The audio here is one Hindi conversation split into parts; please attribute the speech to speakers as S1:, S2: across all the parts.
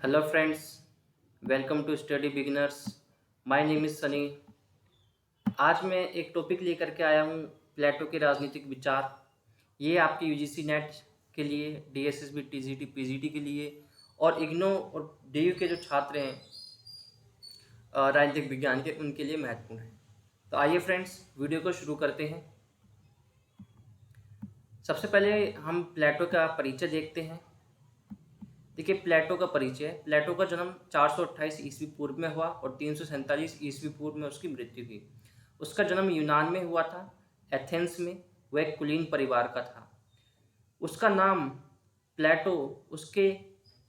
S1: Hello friends, welcome to study beginners. My name is Sunny. आज मैं एक टॉपिक लेकर के आया हूँ, प्लेटो के राजनीतिक विचार। ये आपके यूजीसी नेट के लिए, डीएसएसबी, टीजीटी, पीजीटी के लिए और इग्नो और डीयू के जो छात्र हैं राजनीतिक विज्ञान के, उनके लिए महत्वपूर्ण है। तो आइए फ्रेंड्स, वीडियो को शुरू करते हैं। सबसे पहले हम प्लेटो का परिचय देखते हैं। देखिए, प्लेटो का परिचय। प्लेटो का जन्म 428 ईस्वी पूर्व में हुआ और 347 ईस्वी पूर्व में उसकी मृत्यु हुई। उसका जन्म यूनान में हुआ था, एथेंस में। वह एक कुलीन परिवार का था। उसका नाम प्लेटो उसके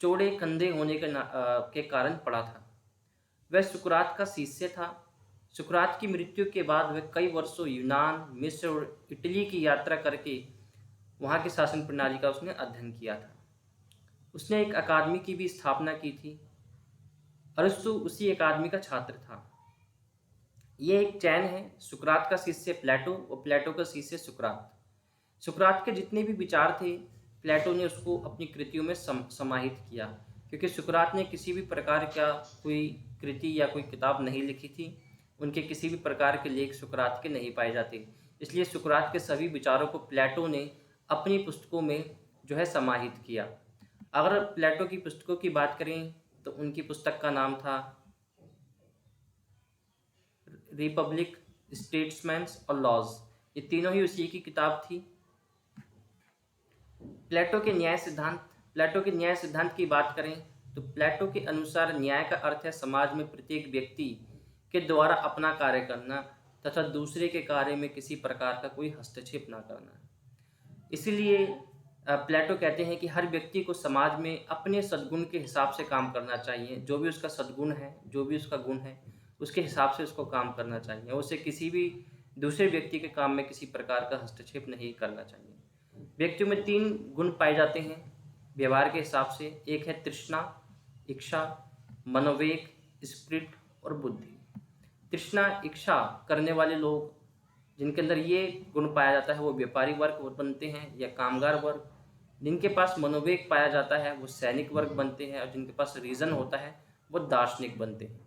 S1: चौड़े कंधे होने के कारण पड़ा था। वह सुकरात का शिष्य था। सुकरात की मृत्यु के बाद वह कई वर्षों यूनान, मिस्र और इटली की यात्रा करके वहाँ की शासन प्रणाली का उसने अध्ययन किया था। उसने एक अकादमी की भी स्थापना की थी। अरस्तु उसी अकादमी का छात्र था। ये एक चैन है, सुकरात का शिष्य प्लेटो और प्लेटो का शिष्य सुकरात। सुकरात के जितने भी विचार थे, प्लेटो ने उसको अपनी कृतियों में समाहित किया, क्योंकि सुकरात ने किसी भी प्रकार का कोई कृति या कोई किताब नहीं लिखी थी। उनके किसी भी प्रकार के लेख सुकरात के नहीं पाए जाते। इसलिए सुकरात के सभी विचारों को प्लेटो ने अपनी पुस्तकों में जो है समाहित किया। अगर प्लेटो की पुस्तकों की बात करें तो उनकी पुस्तक का नाम था रिपब्लिक, स्टेट्समैन्स और लॉज। ये तीनों ही उसी की किताब थी। प्लेटो के न्याय सिद्धांत की बात करें तो प्लेटो के अनुसार न्याय का अर्थ है समाज में प्रत्येक व्यक्ति के द्वारा अपना कार्य करना तथा दूसरे के कार्य में किसी प्रकार का कोई हस्तक्षेप न करना। इसलिए प्लेटो कहते हैं कि हर व्यक्ति को समाज में अपने सद्गुण के हिसाब से काम करना चाहिए। जो भी उसका सद्गुण है, जो भी उसका गुण है, उसके हिसाब से उसको काम करना चाहिए। उसे किसी भी दूसरे व्यक्ति के काम में किसी प्रकार का हस्तक्षेप नहीं करना चाहिए। व्यक्तियों में 3 गुण पाए जाते हैं व्यवहार के हिसाब से। एक है तृष्णा, इच्छा, मनोवेग, स्पिरिट और बुद्धि। तृष्णा, इच्छा करने वाले लोग, जिनके अंदर ये गुण पाया जाता है, वो व्यापारी वर्ग बनते हैं या कामगार वर्ग। जिनके पास मनोवेग पाया जाता है वो सैनिक वर्ग बनते हैं, और जिनके पास रीजन होता है वो दार्शनिक बनते हैं।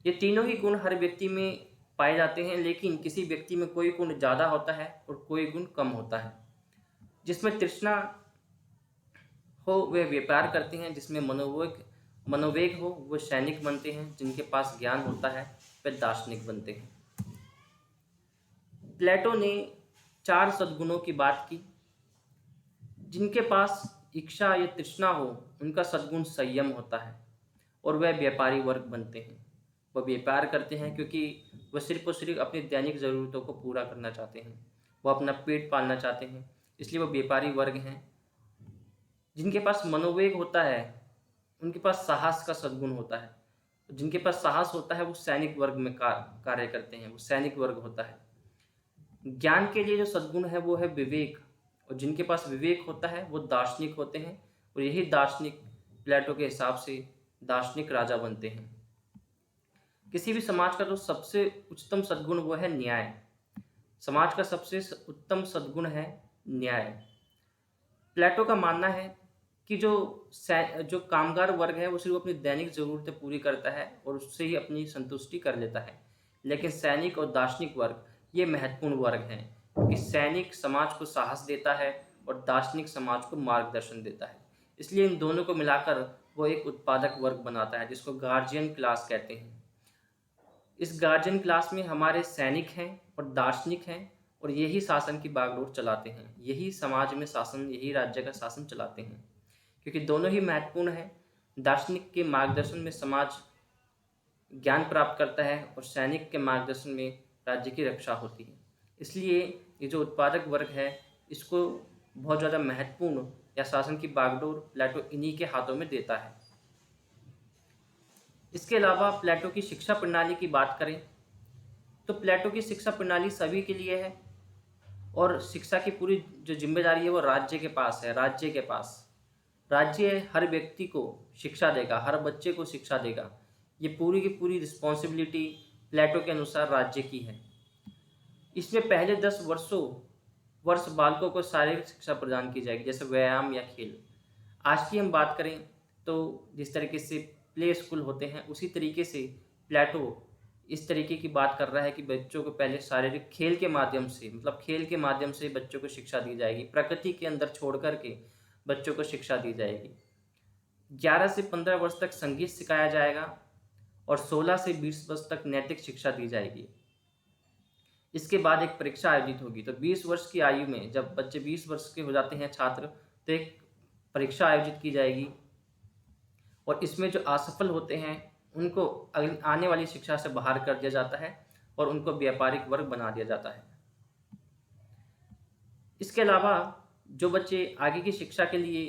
S1: ये तीनों ही गुण हर व्यक्ति में पाए जाते हैं, लेकिन किसी व्यक्ति में कोई गुण ज़्यादा होता है और कोई गुण कम होता है। जिसमें तृष्णा हो वे व्यापार करते हैं, जिसमें मनोवेग हो वो सैनिक बनते हैं, जिनके पास ज्ञान होता है वे दार्शनिक बनते हैं। प्लेटो ने 4 सद्गुणों की बात की। जिनके पास इच्छा या तृष्णा हो उनका सद्गुण संयम होता है और वह व्यापारी वर्ग बनते हैं। वह व्यापार करते हैं क्योंकि वह सिर्फ और सिर्फ अपनी दैनिक ज़रूरतों को पूरा करना चाहते हैं। वह अपना पेट पालना चाहते हैं, इसलिए वह व्यापारी वर्ग हैं। जिनके पास मनोवेग होता है उनके पास साहस का सद्गुण होता है। जिनके पास साहस होता है वो सैनिक वर्ग में कार्य करते हैं, वो सैनिक वर्ग होता है। ज्ञान के लिए जो सद्गुण है वो है विवेक, और जिनके पास विवेक होता है वो दार्शनिक होते हैं, और यही दार्शनिक प्लेटो के हिसाब से दार्शनिक राजा बनते हैं। किसी भी समाज का जो सबसे उच्चतम सद्गुण वो है न्याय। समाज का सबसे उत्तम सद्गुण है न्याय। प्लेटो का मानना है कि जो कामगार वर्ग है वो सिर्फ अपनी दैनिक ज़रूरतें पूरी करता है और उससे ही अपनी संतुष्टि कर लेता है, लेकिन सैनिक और दार्शनिक वर्ग ये महत्वपूर्ण वर्ग हैं, क्योंकि सैनिक समाज को साहस देता है और दार्शनिक समाज को मार्गदर्शन देता है। इसलिए इन दोनों को मिलाकर वो एक उत्पादक वर्ग बनाता है, जिसको गार्जियन क्लास कहते हैं। इस गार्जियन क्लास में हमारे सैनिक हैं और दार्शनिक हैं, और यही शासन की बागडोर चलाते हैं, यही समाज में शासन, यही राज्य का शासन चलाते हैं, क्योंकि दोनों ही महत्वपूर्ण हैं। दार्शनिक के मार्गदर्शन में समाज ज्ञान प्राप्त करता है और सैनिक के मार्गदर्शन में राज्य की रक्षा होती है। इसलिए ये जो उत्पादक वर्ग है इसको बहुत ज़्यादा महत्वपूर्ण या शासन की बागडोर प्लेटो इन्हीं के हाथों में देता है। इसके अलावा प्लेटो की शिक्षा प्रणाली की बात करें तो प्लेटो की शिक्षा प्रणाली सभी के लिए है, और शिक्षा की पूरी जो जिम्मेदारी है वो राज्य के पास है। राज्य हर व्यक्ति को शिक्षा देगा, हर बच्चे को शिक्षा देगा। ये पूरी की पूरी रिस्पॉन्सिबिलिटी प्लेटो के अनुसार राज्य की है। इसमें पहले 10 वर्ष बालकों को शारीरिक शिक्षा प्रदान की जाएगी, जैसे व्यायाम या खेल। आज की हम बात करें तो जिस तरीके से प्ले स्कूल होते हैं उसी तरीके से प्लेटो इस तरीके की बात कर रहा है कि बच्चों को पहले शारीरिक खेल के माध्यम से, मतलब खेल के माध्यम से बच्चों को शिक्षा दी जाएगी, प्रकृति के अंदर छोड़ करके बच्चों को शिक्षा दी जाएगी। 11 से 15 वर्ष तक संगीत सिखाया जाएगा और 16 से 20 वर्ष तक नैतिक शिक्षा दी जाएगी। इसके बाद एक परीक्षा आयोजित होगी। तो 20 वर्ष की आयु में जब बच्चे 20 वर्ष के हो जाते हैं छात्र, तो एक परीक्षा आयोजित की जाएगी और इसमें जो असफल होते हैं उनको आने वाली शिक्षा से बाहर कर दिया जाता है और उनको व्यापारिक वर्ग बना दिया जाता है। इसके अलावा जो बच्चे आगे की शिक्षा के लिए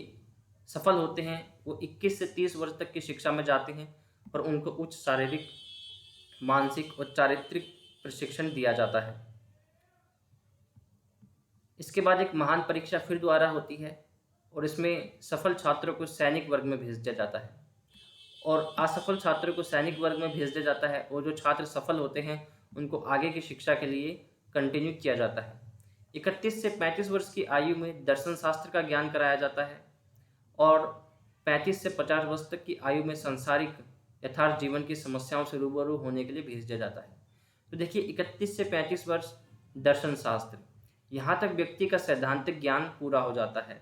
S1: सफल होते हैं वो 21 से 30 वर्ष तक की शिक्षा में जाते हैं और उनको उच्च शारीरिक, मानसिक और चारित्रिक प्रशिक्षण दिया जाता है। इसके बाद एक महान परीक्षा फिर दोबारा होती है और इसमें सफल छात्रों को सैनिक वर्ग में भेज दिया जाता है और असफल छात्रों को सैनिक वर्ग में भेज दिया जाता है और जो छात्र सफल होते हैं उनको आगे की शिक्षा के लिए कंटिन्यू किया जाता है। 31 से 35 वर्ष की आयु में दर्शन शास्त्र का ज्ञान कराया जाता है और 35 से 50 वर्ष तक की आयु में सांसारिक यथार्थ जीवन की समस्याओं से रूबरू होने के लिए भेज दिया जाता है। तो देखिए 31 से 35 वर्ष दर्शन शास्त्र, यहाँ तक व्यक्ति का सैद्धांतिक ज्ञान पूरा हो जाता है।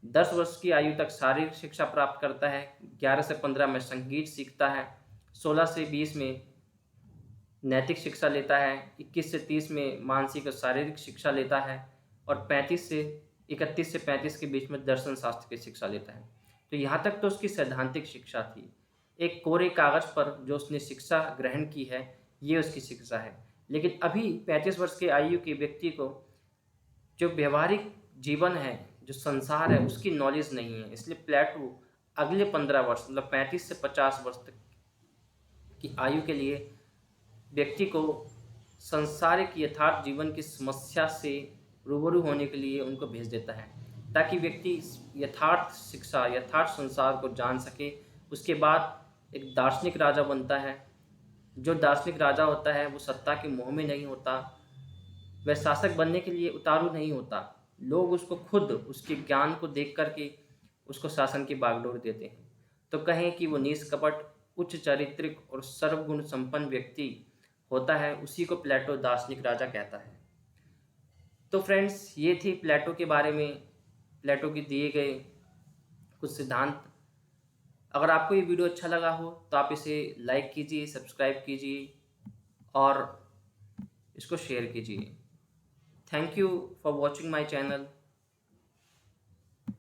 S1: 10 वर्ष की आयु तक शारीरिक शिक्षा प्राप्त करता है, 11 से 15 में संगीत सीखता है, 16 से 20 में नैतिक शिक्षा लेता है, 21 से 30 में मानसिक और शारीरिक शिक्षा लेता है और 31 से 35 के बीच में दर्शन शास्त्र की शिक्षा लेता है। तो यहाँ तक तो उसकी सैद्धांतिक शिक्षा थी, एक कोरे कागज पर जो उसने शिक्षा ग्रहण की है ये उसकी शिक्षा है। लेकिन अभी 35 वर्ष के आयु के व्यक्ति को जो व्यवहारिक जीवन है, जो संसार है, उसकी नॉलेज नहीं है। इसलिए प्लेटो अगले 15 वर्ष मतलब 35 से 50 वर्ष तक की आयु के लिए व्यक्ति को संसारिक यथार्थ जीवन की समस्या से रूबरू होने के लिए उनको भेज देता है ताकि व्यक्ति यथार्थ शिक्षा, यथार्थ संसार को जान सके। उसके बाद एक दार्शनिक राजा बनता है। जो दार्शनिक राजा होता है वो सत्ता के मोह में नहीं होता, वह शासक बनने के लिए उतारू नहीं होता। लोग उसको खुद उसके ज्ञान को देख करके उसको शासन की बागडोर देते हैं। तो कहें कि वो निष्कपट, उच्च चारित्रिक और सर्वगुण संपन्न व्यक्ति होता है, उसी को प्लेटो दार्शनिक राजा कहता है। तो फ्रेंड्स, ये थी प्लेटो के बारे में, प्लेटो के दिए गए कुछ सिद्धांत। अगर आपको ये वीडियो अच्छा लगा हो तो आप इसे लाइक कीजिए, सब्सक्राइब कीजिए और इसको शेयर कीजिए। Thank you for watching my channel.